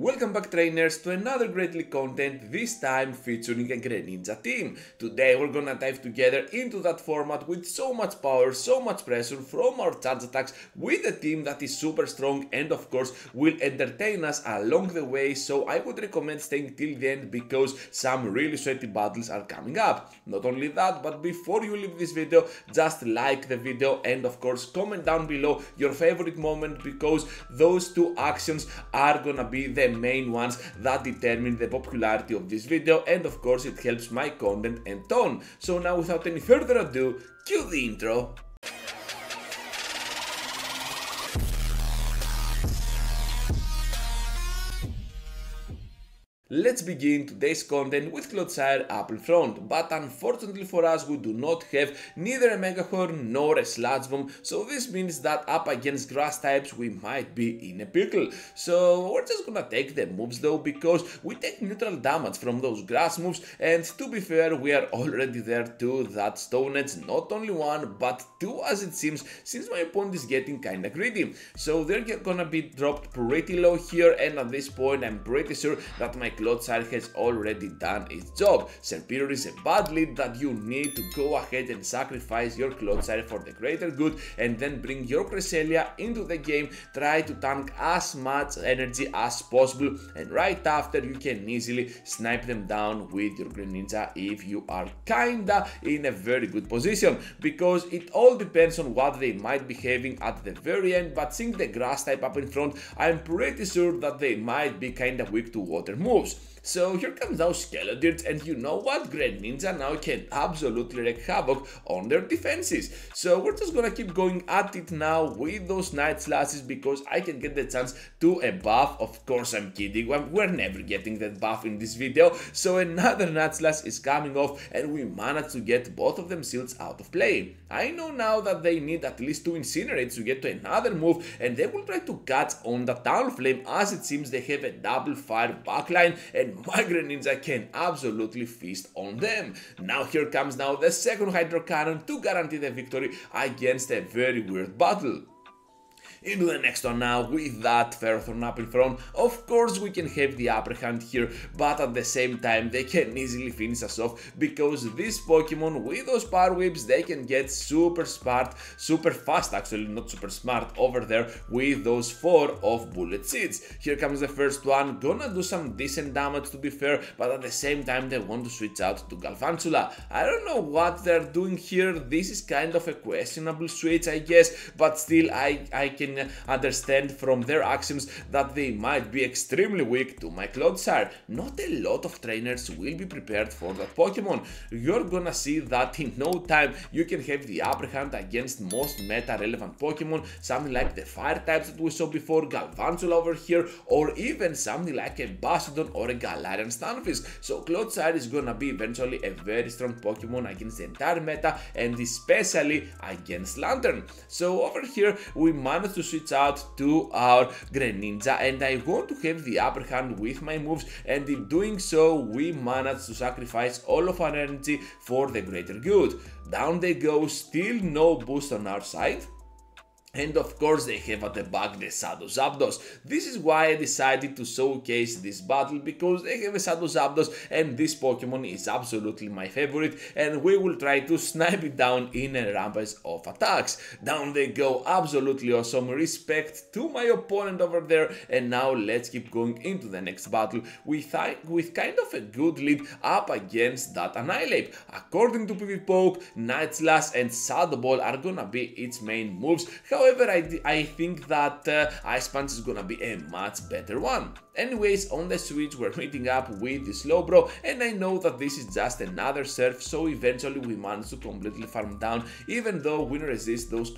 Welcome back trainers to another great league content, this time featuring a Greninja team. Today we're gonna dive together into that format with so much power, so much pressure from our charge attacks with a team that is super strong and of course will entertain us along the way, so I would recommend staying till the end because some really sweaty battles are coming up. Not only that, but before you leave this video, just like the video and of course comment down below your favorite moment because those two actions are gonna be the main ones that determine the popularity of this video, and of course it helps my content and tone. So now without any further ado, cue the intro. Let's begin today's content with Clodsire up in front, but unfortunately for us we do not have neither a Megahorn nor a Sludge Bomb, so this means that up against grass types we might be in a pickle. So we're just gonna take the moves though, because we take neutral damage from those grass moves, and to be fair we are already there to that Stone Edge, not only one but two as it seems, since my opponent is getting kinda greedy. So they're gonna be dropped pretty low here, and at this point I'm pretty sure that my Clodsire has already done its job. Serperior is a bad lead that you need to go ahead and sacrifice your Clodsire for the greater good and then bring your Cresselia into the game, try to tank as much energy as possible, and right after you can easily snipe them down with your Greninja if you are kinda in a very good position, because it all depends on what they might be having at the very end, but seeing the grass type up in front, I'm pretty sure that they might be kinda weak to water moves. So here comes now Skeledirge, and you know what, Greninja now can absolutely wreak havoc on their defenses. So we're just gonna keep going at it now with those Night Slashes because I can get the chance to a buff. Of course I'm kidding, we're never getting that buff in this video. So another Night Slash is coming off and we managed to get both of them shields out of play. I know now that they need at least 2 Incinerates to get to another move, and they will try to catch on the Talonflame as it seems they have a double fire backline and my Greninja can absolutely feast on them. Now here comes now the second Hydro Cannon to guarantee the victory against a very weird battle. Into the next one now with that Ferrothorn up in front. Of course we can have the upper hand here, but at the same time they can easily finish us off because this Pokemon with those Power Whips, they can get super smart, super fast actually, not super smart over there with those 4 of Bullet Seeds. Here comes the first one, gonna do some decent damage to be fair, but at the same time they want to switch out to Galvantula. I don't know what they're doing here, this is kind of a questionable switch I guess, but still I can understand from their actions that they might be extremely weak to my Clodsire. Not a lot of trainers will be prepared for that Pokemon. You're gonna see that in no time you can have the upper hand against most meta relevant Pokemon, something like the fire types that we saw before, Galvantula over here, or even something like a Bastiodon or a Galarian Stunfisk. So Clodsire is gonna be eventually a very strong Pokemon against the entire meta and especially against Lantern. So over here we managed to switch out to our Greninja, and I want to have the upper hand with my moves, and in doing so we managed to sacrifice all of our energy for the greater good. Down they go, still no boost on our side. And of course they have at the back the Shadow Zapdos. This is why I decided to showcase this battle, because they have a Shadow Zapdos and this Pokemon is absolutely my favorite, and we will try to snipe it down in a rampage of attacks. Down they go, absolutely awesome, respect to my opponent over there, and now let's keep going into the next battle with kind of a good lead up against that Annihilate. According to PvPoke, Night Slash and Shadow Ball are gonna be its main moves. However, I think that Ice Punch is gonna be a much better one. Anyways, on the switch we're meeting up with the Slowbro, and I know that this is just another Surf, so eventually we manage to completely farm down, even though we resist those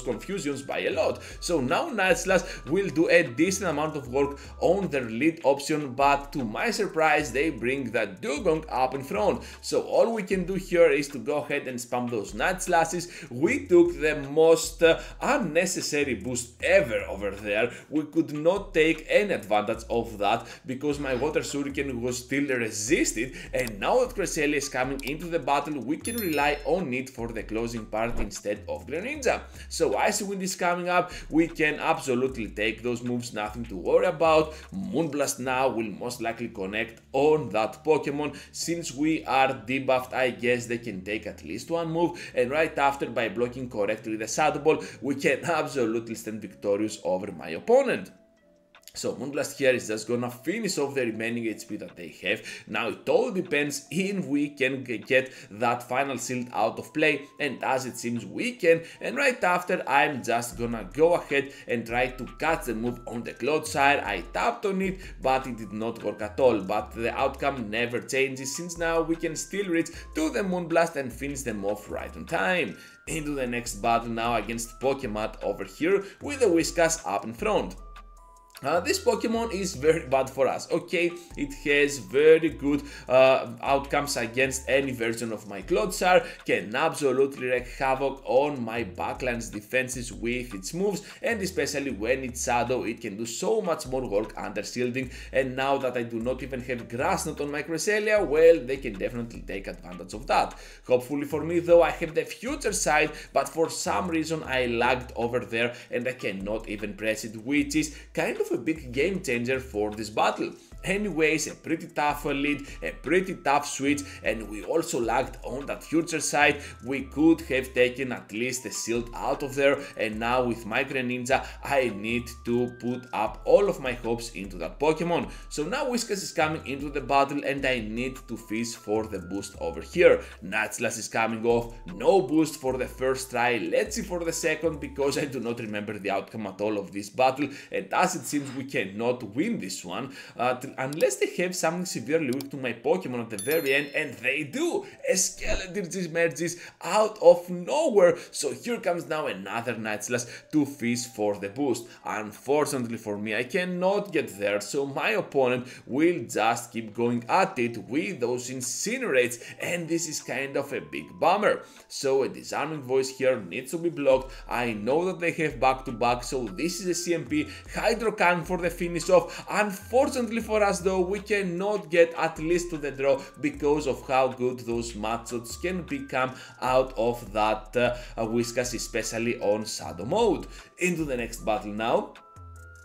confusions by a lot. So now Night Slash will do a decent amount of work on their lead option, but to my surprise they bring that Dugong up in front. So all we can do here is to go ahead and spam those Night Slashes. We took the most most unnecessary boost ever over there. We could not take any advantage of that because my Water Shuriken was still resisted, and now that Cresselia is coming into the battle, we can rely on it for the closing part instead of Greninja. So Icy Wind is coming up, we can absolutely take those moves, nothing to worry about. Moonblast now will most likely connect on that Pokemon. Since we are debuffed, I guess they can take at least one move, and right after, by blocking correctly the Shadow Ball, we can absolutely stand victorious over my opponent. So Moonblast here is just gonna finish off the remaining HP that they have. Now it all depends if we can get that final shield out of play, and as it seems we can, and right after I'm just gonna go ahead and try to catch the move on the Clodsire. I tapped on it, but it did not work at all, but the outcome never changes since now we can still reach to the Moonblast and finish them off right on time. Into the next battle now against Pokemon over here with the Whiscash up in front. This Pokemon is very bad for us. Okay, it has very good outcomes against any version of my Clodsire, can absolutely wreak havoc on my backline's defenses with its moves, and especially when it's Shadow, it can do so much more work under shielding. And now that I do not even have Grass Knot on my Cresselia, well, they can definitely take advantage of that. Hopefully for me though, I have the Future Sight, but for some reason I lagged over there and I cannot even press it, which is kind of a big game changer for this battle. Anyways, a pretty tough lead, a pretty tough switch, and we also lagged on that Future Sight. We could have taken at least a shield out of there, and now with my Greninja I need to put up all of my hopes into that Pokemon. So now Whiscash is coming into the battle and I need to fish for the boost over here. Nuzlocke is coming off, no boost for the first try. Let's see for the second, because I do not remember the outcome at all of this battle, and as it seems we cannot win this one unless they have something severely weak to my Pokemon at the very end, and they do! A Skeledirge emerges out of nowhere, so here comes now another Nuzlocke to fish for the boost. Unfortunately for me, I cannot get there, so my opponent will just keep going at it with those Incinerates, and this is kind of a big bummer. So a Disarming Voice here needs to be blocked. I know that they have back-to-back, so this is a CMP. Hydro Cannon for the finish off. Unfortunately for us though, we cannot get at least to the draw because of how good those Matshots can become out of that Whiscash, especially on Shadow mode. Into the next battle now,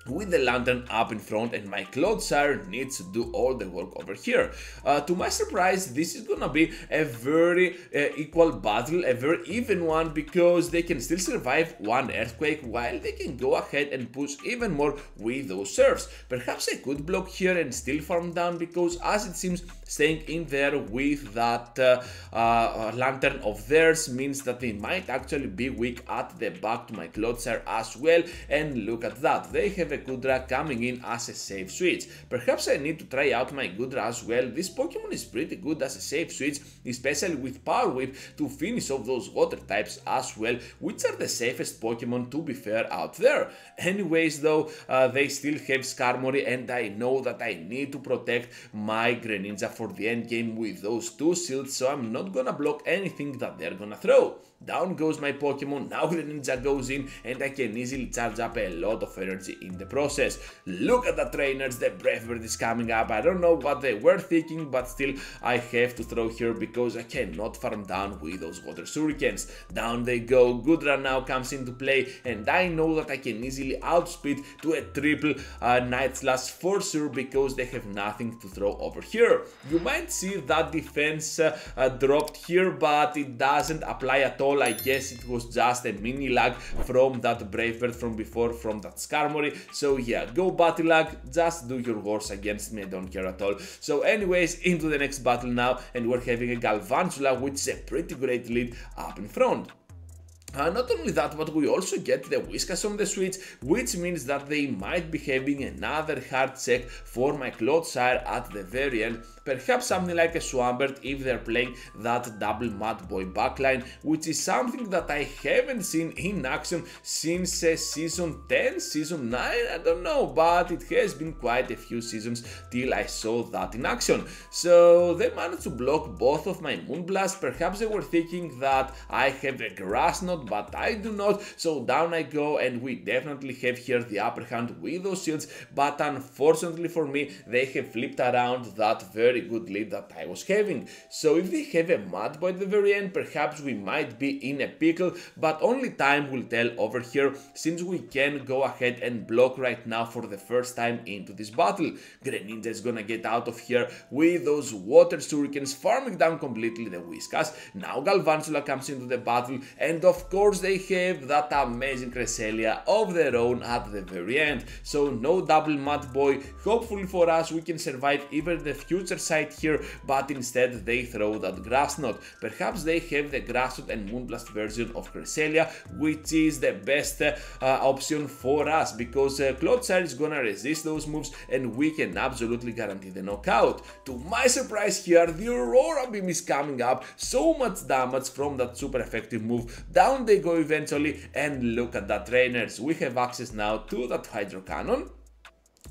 with the Lantern up in front, and my Clodsire needs to do all the work over here. To my surprise, this is gonna be a very equal battle, a very even one, because they can still survive one Earthquake while they can go ahead and push even more with those Surfs. Perhaps I could block here and still farm down, because as it seems staying in there with that Lantern of theirs means that they might actually be weak at the back to my Clodsire as well, and look at that, they have a Goodra coming in as a safe switch. Perhaps I need to try out my Goodra as well. This Pokemon is pretty good as a safe switch, especially with Power Whip to finish off those water types as well, which are the safest Pokemon to be fair out there. Anyways though, they still have Skarmory, and I know that I need to protect my Greninja for the end game with those two shields, so I'm not gonna block anything that they're gonna throw. Down goes my Pokemon, now Greninja goes in, and I can easily charge up a lot of energy in the process. Look at the trainers, the Brave Bird is coming up. I don't know what they were thinking, but still I have to throw here because I cannot farm down with those Water Shurikens. Down they go, Goodra now comes into play, and I know that I can easily outspeed to a triple Nuzlocke for sure, because they have nothing to throw over here. You might see that defense dropped here, but it doesn't apply at all. I guess it was just a mini lag from that Brave Bird from before, from that Skarmory. So yeah, go Battlelag, just do your worst against me, I don't care at all. So anyways, into the next battle now, and we're having a Galvantula, which is a pretty great lead up in front. Not only that, but we also get the Whiscash on the switch, which means that they might be having another hard check for my Clodsire at the very end. Perhaps something like a Swampert if they're playing that double Mud Boy backline, which is something that I haven't seen in action since season 10, season 9, I don't know, but it has been quite a few seasons till I saw that in action. So they managed to block both of my Moonblast. Perhaps they were thinking that I have a Grass Knot not, but I do not, so down I go, and we definitely have here the upper hand with those shields, but unfortunately for me, they have flipped around that very good lead that I was having. So if they have a Mad Boy at the very end, perhaps we might be in a pickle, but only time will tell over here, since we can go ahead and block right now for the first time into this battle. Greninja is gonna get out of here with those water shurikens, farming down completely the Whiskas. Now Galvantula comes into the battle, and of course they have that amazing Cresselia of their own at the very end. So no double Mad Boy. Hopefully for us we can survive even the future side here, but instead they throw that Grass Knot. Perhaps they have the Grass Knot and Moonblast version of Cresselia, which is the best option for us, because Clodsire is gonna resist those moves and we can absolutely guarantee the knockout. To my surprise here, the Aurora Beam is coming up, so much damage from that super effective move. Down they go eventually, and look at that, trainers, we have access now to that Hydro Cannon.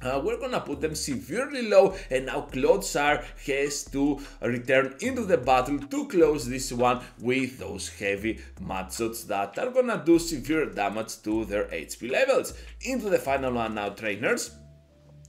We're gonna put them severely low, and now Clodsire has to return into the battle to close this one with those heavy mud shots that are gonna do severe damage to their HP levels. Into the final one now, trainers.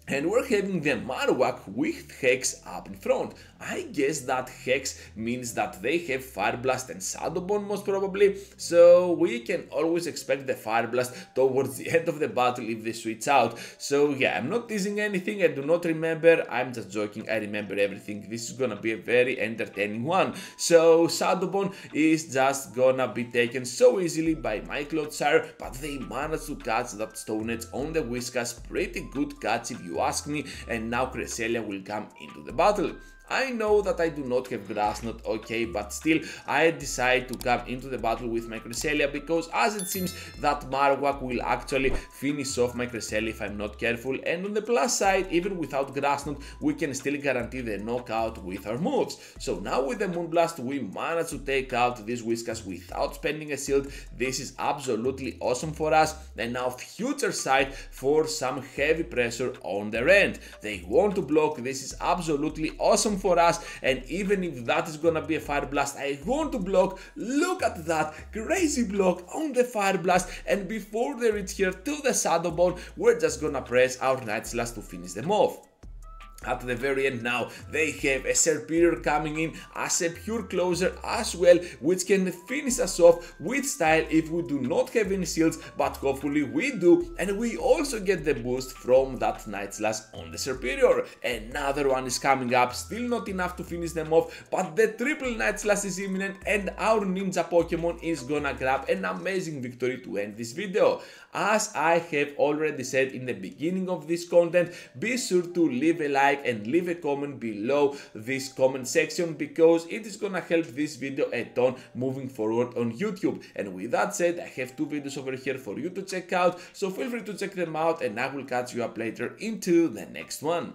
And we're having the Marowak with Hex up in front. I guess that Hex means that they have Fire Blast and Shadow Bone most probably, so we can always expect the Fire Blast towards the end of the battle if they switch out. So yeah, I'm not teasing anything, I do not remember, I'm just joking, I remember everything. This is gonna be a very entertaining one. So Shadow Bone is just gonna be taken so easily by my Clodsire, but they managed to catch that Stone Edge on the Whiskas. Pretty good catch if you ask me, and now Cresselia will come into the battle. I know that I do not have Grass Knot, okay, but still I decide to come into the battle with my Cresselia, because as it seems that Marowak will actually finish off my Cresselia if I'm not careful, and on the plus side, even without Grass Knot, we can still guarantee the knockout with our moves. So now with the Moonblast, we managed to take out these Whiskas without spending a shield. This is absolutely awesome for us, and now future side for some heavy pressure on their end. They want to block, this is absolutely awesome for us, and even if that is gonna be a Fire Blast, I want to block. Look at that crazy block on the Fire Blast, and before they reach here to the Shadow Bone, we're just gonna press our Night Slash to finish them off. At the very end now, they have a Serperior coming in as a pure closer as well, which can finish us off with style if we do not have any shields, but hopefully we do, and we also get the boost from that Night Slash on the Serperior. Another one is coming up, still not enough to finish them off, but the triple Night Slash is imminent, and our Ninja Pokemon is gonna grab an amazing victory to end this video. As I have already said in the beginning of this content, be sure to leave a like and leave a comment below this comment section, because it is gonna help this video a ton moving forward on YouTube. And with that said, I have two videos over here for you to check out, so feel free to check them out, and I will catch you up later into the next one.